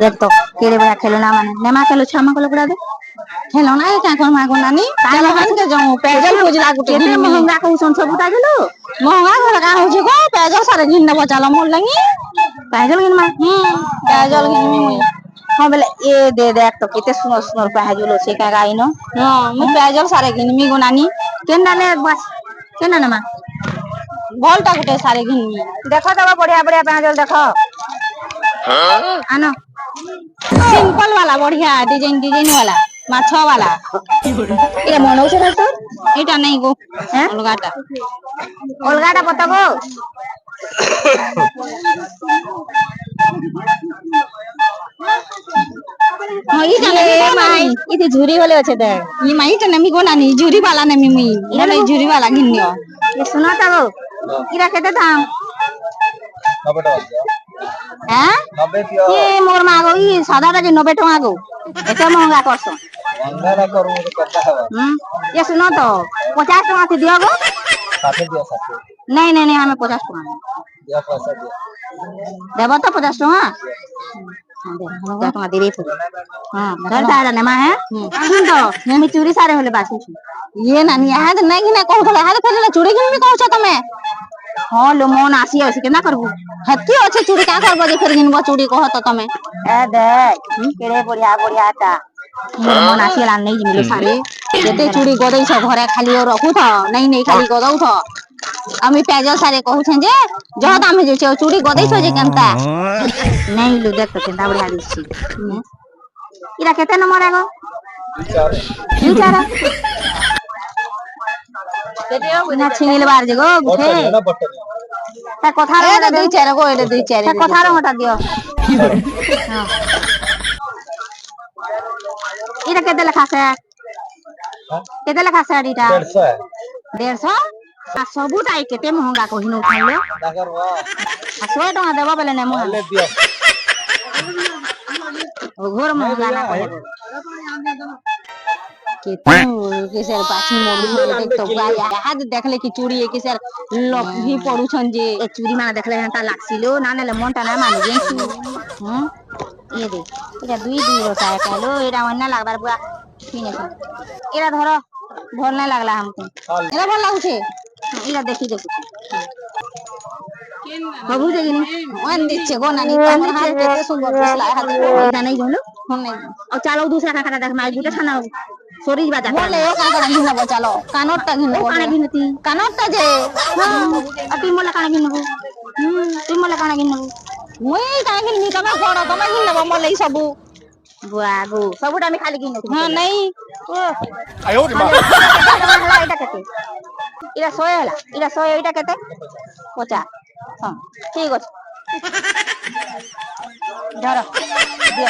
देख तो केड़े बड़ा खेलना माने नेमा खेलो छामा को लपड़ा दे खेलौना है क्या कौन मागो नानी चल हन के जाऊं पेजल पूजला गुटे केते घिनमी महंगा कहउसन सब उता गेलो महंगा घर का हो गो पेजल सारे घिन देबो चल मोर लंगी पैजल गिन मा पेजल घिनमी मुई हां बोले ए दे देख तो केते सुनर सुनर पैजल छे का गाइनो हां मुई पेजल सारे घिनमी गो नानी केना ने बस केना ने मा भलटा गुटे सारे घिनमी देखो तो बढ़िया बढ़िया पैजल देखो आनो सिंपल वाला बढ़िया डिजाइन डिजाइन वाला माछो वाला ए मनो से तो एटा नहीं गो हैं अलगाटा अलगाटा पता गो हां इटा नहीं ये गो नानी माई इति झुरी वाले अच्छे दे ये माई टा नहीं गो नानी झुरी वाला नहीं मी मोले झुरी वाला घिन्यो ये सुना ता गो इरा केते दाम 90 टका हैं 90 दियो ये मोर मागो ई सादा ता जे 90 टका गो एते महंगा करसो महंगा ना करू तो करता है ये सुनो तो 50 टका से दियो गो साथे दियो साथे नहीं नहीं नहीं हमें 50 टका दियो पैसा दियो देबो तो 50 टका हां दे हम टका दे रे हां घर सारा नेमा है सुन तो मैं चूड़ी सारे होले बासी ये नानी यहाँ तो नहीं ना कहू तो यहाँ तो पहले चूड़ी घिनमी कहू छ तमे हां लो मन आसी है केना करबू हत्ती अच्छे चूड़ी का करबो जे फिर घिनबो चूड़ी कह तो तमे ए देख केड़े बढ़िया बढ़िया ता मन आसी ला नहीं मिलो सारे केते चूड़ी गदै छ घरे खाली और रखू था नहीं नहीं खाली गदौ था आमी पेजल सारे कहू छ जे जहत आमे जे छ चूड़ी गदै छ जे केनता नहीं लो देख तो केना बढ़िया दिसी इरा केते नंबर आगो विचार ना छिंगिल बार जगो गुठे ना बटन ता कथा ए रे दुई चार गो एले दुई चार ता कथा रे मटा दियो हां इरा केते लेखा से केते लेखा से इटा 150 है 150 आ सबुटा केते महंगा कहिनो उठाइलो नगर वा आ 100 टका देबो बेले ने ले दियो घोर महंगा ना पड़े केते के सर पाछी मोड़ देख तो गाय हाथ देखले कि चूड़ी के सर लप भी पड़ू छन जे ए चूड़ी माने देखले हंता लागसिलो ना नेले मनटा ना माने गेंसी ये दे एटा दुई दुई रोटा कालो एटा वन्ना लागबार बुआ पिने एरा धरो भल ना लागला हमको एरा भल लागु छे एरा देखी देखी बाबू जगिनी मन दिच्छे गो नानी तमर हाथ केते सुंदर फसला हाथ एटा नहीं जोलो हम नहीं और चालो दूसरा का खाना देख माई गुटे खाना सोरी बाजा बोले ओ का करा घिन लब चलो कानोटा घिन लब काना गिनती कानोटा जे अति मोला काना गिनबो तुम मोला काना गिनबो मुई का घिन मी तमे कोन तमे घिन लब मोले ई सबु बुआ गो सबुटा मी खाली गिनो हां नहीं ओ आयो रे मां एटा केते इरा 100 होला इरा 100 एटा केते 50 हां ठीक अछि धर दियो